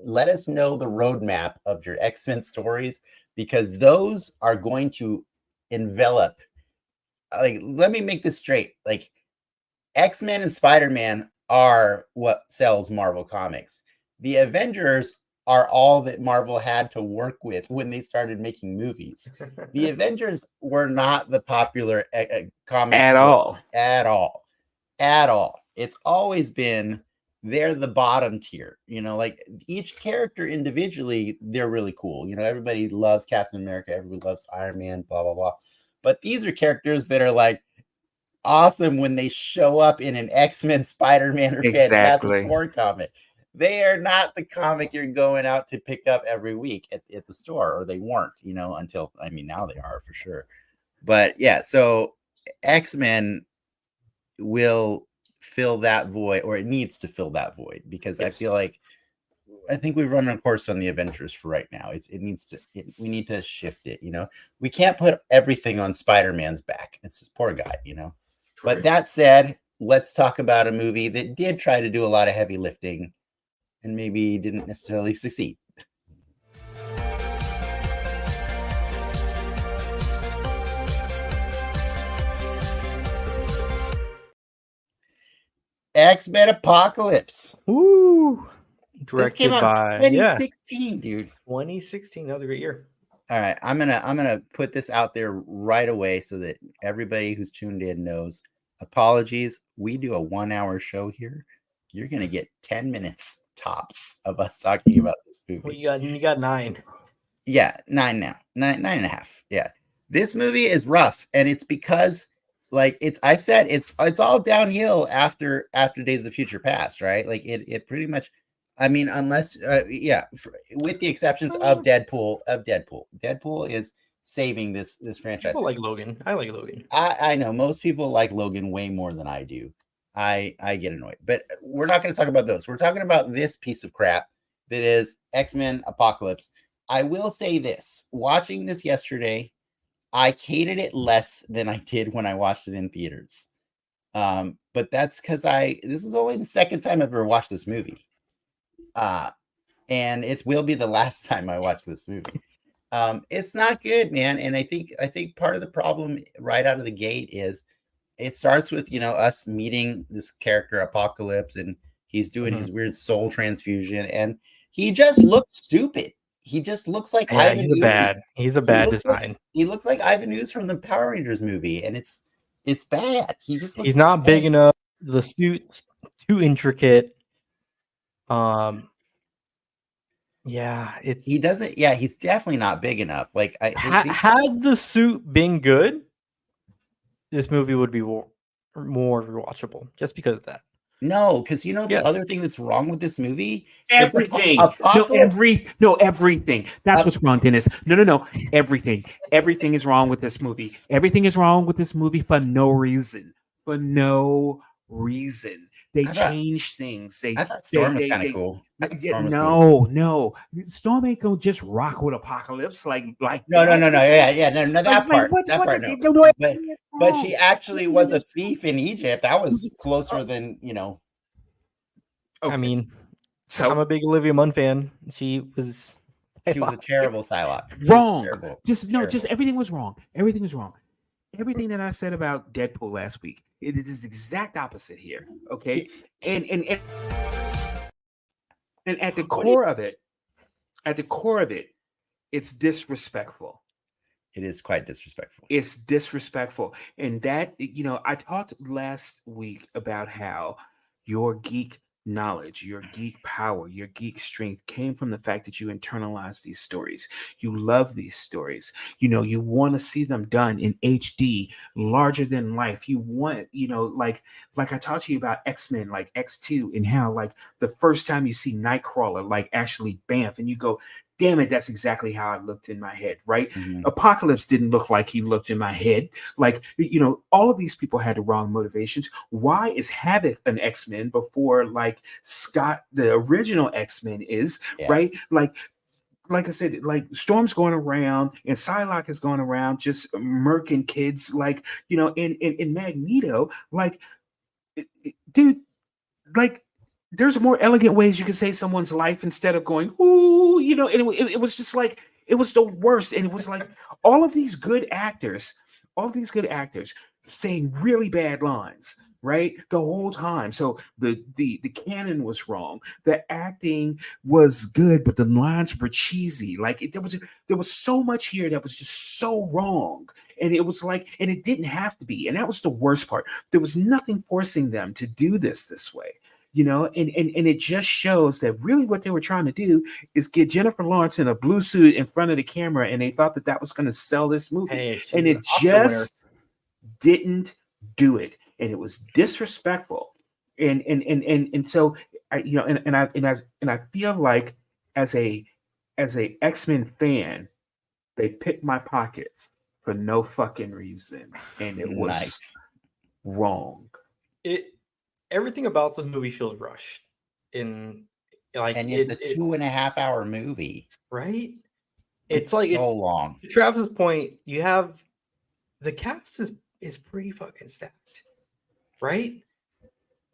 let us know the roadmap of your X-Men stories, because those are going to envelop. Like, let me make this straight. Like, X-Men and Spider-Man are what sells Marvel Comics. The Avengers are all that Marvel had to work with when they started making movies. The Avengers were not the popular comic at all. It's always been, they're the bottom tier. Like, each character individually, they're really cool. Everybody loves Captain America, everybody loves Iron Man, blah, blah, blah. But these are characters that are like awesome when they show up in an X-Men, Spider-Man, or Fantastic Four comic. They are not the comic you're going out to pick up every week at the store, or they weren't, until, now they are for sure. But yeah, so X-Men will fill that void, or it needs to fill that void, because I feel like, I think we've run a course on the Avengers for right now. We need to shift it. We can't put everything on Spider-Man's back. It's this poor guy, But that said, let's talk about a movie that did try to do a lot of heavy lifting and maybe didn't necessarily succeed. X-Men Apocalypse. Woo! This came out in 2016, dude. 2016. That was a great year. All right, I'm gonna put this out there right away so that everybody who's tuned in knows. Apologies, we do a 1 hour show here. You're gonna get 10 minutes tops of us talking about this movie. Well, you got 9. Yeah, 9 now. 9.5. Yeah. This movie is rough, and it's because like it's all downhill after Days of Future Past, right? Like it pretty much, I mean, unless with the exceptions of Deadpool. Deadpool is saving this franchise. People like Logan. I like Logan. I know most people like Logan way more than I do. I get annoyed, but we're not going to talk about those. We're talking about this piece of crap that is X-Men Apocalypse. I will say this: watching this yesterday, I hated it less than I did when I watched it in theaters. But that's because this is only the second time I've ever watched this movie. And it will be the last time I watch this movie. It's not good, man. And I think part of the problem right out of the gate is it starts with, us meeting this character Apocalypse, and he's doing his weird soul transfusion, and he just looks stupid. He just looks like Ivan Ooze. He's a bad design. He looks like Ivan Ooze from the Power Rangers movie, and it's bad. He's not big enough. The suit's too intricate. He's definitely not big enough. Like had the suit been good, this movie would be more rewatchable just because of that. No, because the other thing that's wrong with this movie, everything. Everything. That's what's wrong, Dennis. No. Everything is wrong with this movie. Everything is wrong with this movie for no reason. They changed things. I thought Storm was kind of cool. No. Storm ain't gonna just rock with Apocalypse like. No. That part. No. But she actually was a thief in Egypt. That was closer than Okay. I mean, so I'm a big Olivia Munn fan. She was a terrible Psylocke. Wrong. Just everything was wrong. Everything was wrong. Everything that I said about Deadpool last week, it is exact opposite here. Okay, and at the core of it, it's disrespectful. It is quite disrespectful. It's disrespectful, and that I talked last week about how your geek knowledge, your geek power, your geek strength came from the fact that you internalized these stories. You love these stories. You want to see them done in HD, larger than life. You want, like I talked to you about X-Men, like X2, and how like the first time you see Nightcrawler, like actually bamf, and you go, damn it, that's exactly how I looked in my head, right? Mm-hmm. Apocalypse didn't look like he looked in my head. Like, all of these people had the wrong motivations. Why is Havoc an X-Men before like Scott, the original X-Men is, right? Like I said, like Storm's going around and Psylocke is going around just murking kids, like, in Magneto, like, dude, like, there's more elegant ways you can save someone's life instead of going, ooh, and it was just like, it was the worst. And it was like all of these good actors saying really bad lines, right? The whole time. So the canon was wrong. The acting was good, but the lines were cheesy. Like there was so much here that was just so wrong. And it was like, and it didn't have to be. And that was the worst part. There was nothing forcing them to do this way. And it just shows that really what they were trying to do is get Jennifer Lawrence in a blue suit in front of the camera, and they thought that was going to sell this movie, and it just didn't do it, and it was disrespectful, and so I feel like as a X-Men fan, they picked my pockets for no fucking reason, and it was wrong. Everything about this movie feels rushed. And it's a 2.5 hour movie, right? It's like so long. To Travis's point, you have the cast is pretty fucking stacked, right?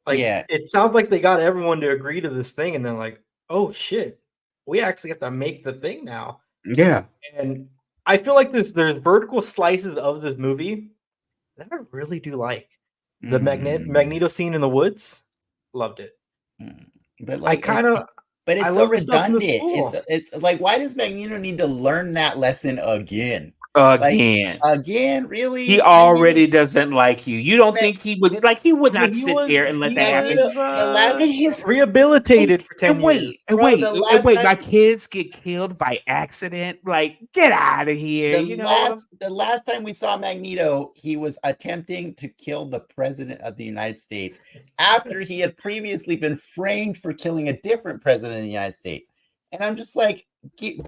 Like, it sounds like they got everyone to agree to this thing, and they're like, "Oh shit, we actually have to make the thing now." Yeah, and I feel like there's vertical slices of this movie that I really do like. The Magneto scene in the woods, loved it. But like, it's so redundant. It's like, why does Magneto need to learn that lesson again? Again. Again, really? He already doesn't like you. You don't Man, think he would like? He would not he sit there and let that happen. the last And his rehabilitated for 10 years. Bro, the last wait. time- My kids get killed by accident. Like, get out of here. The last time we saw Magneto, he was attempting to kill the president of the United States after he had previously been framed for killing a different president of the United States. And I'm just like,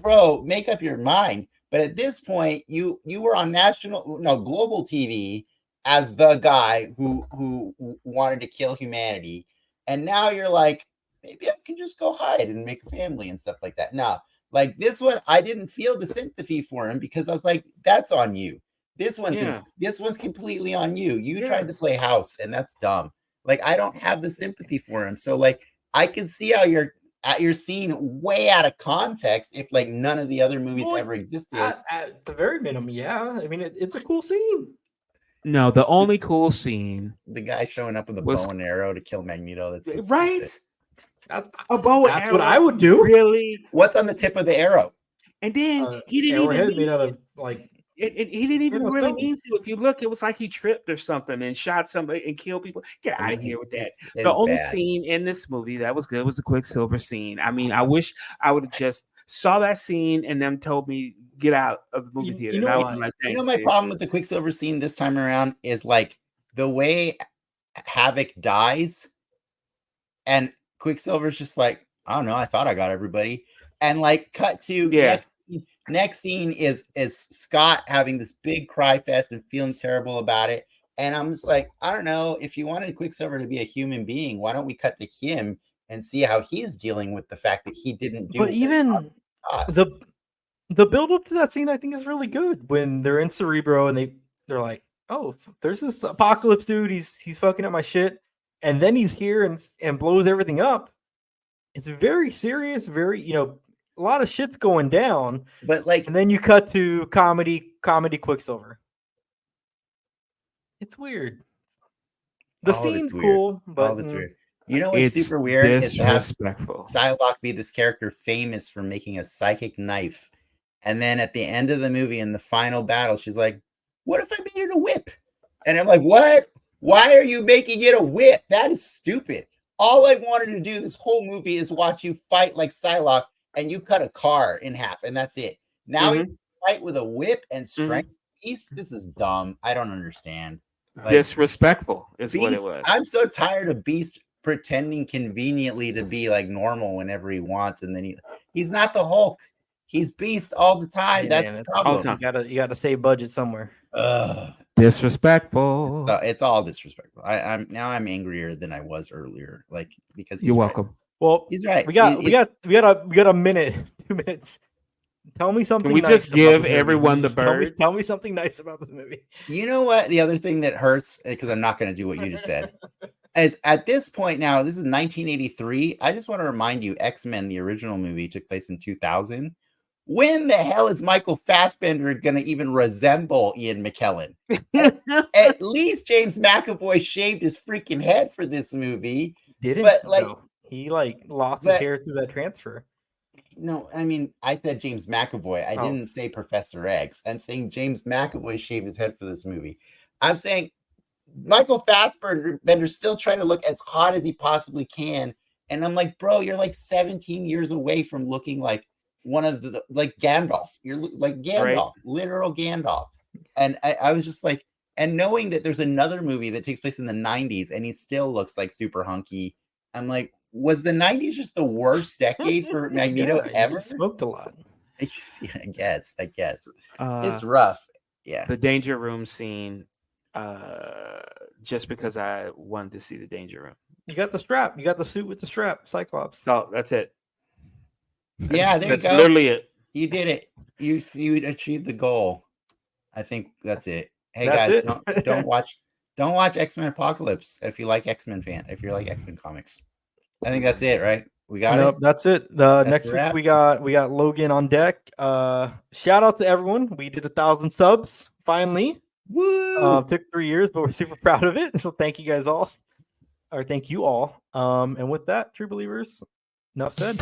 bro, make up your mind. But at this point, you were on global TV as the guy who wanted to kill humanity, and now you're like, maybe I can just go hide and make a family and stuff like that. Now, like this one, I didn't feel the sympathy for him because I was like, that's on you. This one's completely on you. You tried to play house, and that's dumb. Like, I don't have the sympathy for him. So like, I can see how you're seen way out of context if like none of the other movies ever existed. At the very minimum, yeah. I mean, it's a cool scene. No, the only cool scene, the guy showing up with a bow and arrow to kill Magneto. That's right. That's a bow and arrow. That's what I would do. Really? What's on the tip of the arrow? And then he didn't arrowhead even made out of like. He didn't even really mean to. If you look, it was like he tripped or something and shot somebody and killed people. Get out of here with that. The only scene in this movie that was good was the Quicksilver scene. I mean, I wish I would have just saw that scene and them told me get out of the movie theater. My problem with the Quicksilver scene this time around is like the way Havoc dies, and Quicksilver's just like, I don't know, I thought I got everybody, and like cut to next scene is Scott having this big cry fest and feeling terrible about it. And I'm just like, I don't know, if you wanted Quicksilver to be a human being, why don't we cut to him and see how he's dealing with the fact that he didn't do it. But even the build up to that scene, I think, is really good when they're in Cerebro and they're like, oh, there's this Apocalypse dude, he's fucking up my shit, and then he's here and blows everything up. It's very serious, very, a lot of shit's going down, but like, and then you cut to comedy Quicksilver. It's weird. The scene's cool, but it's weird. You know what's super weird is to have Psylocke be this character famous for making a psychic knife, and then at the end of the movie in the final battle, she's like, "What if I made it a whip?" And I'm like, "What? Why are you making it a whip? That is stupid. All I wanted to do this whole movie is watch you fight like Psylocke." And you cut a car in half, and that's it. Now you fight with a whip and strength beast. This is dumb. I don't understand. Like, disrespectful is Beast, what it was. I'm so tired of Beast pretending conveniently to be like normal whenever he wants, and then he's not the Hulk. He's Beast all the time. Yeah, that's the problem. You gotta save budget somewhere. Disrespectful. It's all disrespectful. I'm angrier than I was earlier. Like, because you're welcome. Well, he's right. We got a minute, 2 minutes. Tell me something. Can we just give everyone the bird? Tell me something nice about this movie. You know what? The other thing that hurts, because I'm not going to do what you just said, is at this point now, this is 1983. I just want to remind you, X-Men, the original movie, took place in 2000. When the hell is Michael Fassbender going to even resemble Ian McKellen? At least James McAvoy shaved his freaking head for this movie. Didn't, but like. No. He lost his hair through that transfer. No, I mean, I said James McAvoy. I didn't say Professor X. I'm saying James McAvoy shaved his head for this movie. I'm saying Michael Fassbender's still trying to look as hot as he possibly can. And I'm like, bro, you're like 17 years away from looking like one of the, like Gandalf. You're like Gandalf, literal Gandalf. And I was just like, and knowing that there's another movie that takes place in the 90s and he still looks like super hunky. I'm like, was the 90s just the worst decade for Magneto ever? He smoked a lot. Yeah, I guess. It's rough. Yeah. The Danger Room scene, just because I wanted to see the Danger Room. You got the strap. You got the suit with the strap, Cyclops. Oh, that's it. Yeah, there you go. That's literally it. You did it. You achieved the goal. I think that's it. Hey, that's guys, don't watch X-Men Apocalypse if you like X-Men comics. I think that's it, right? We got it. That's it. Next week we got Logan on deck. Shout out to everyone. We did 1,000 subs finally. Woo! Took 3 years, but we're super proud of it. So thank you guys all. Or thank you all. And with that, true believers, enough said.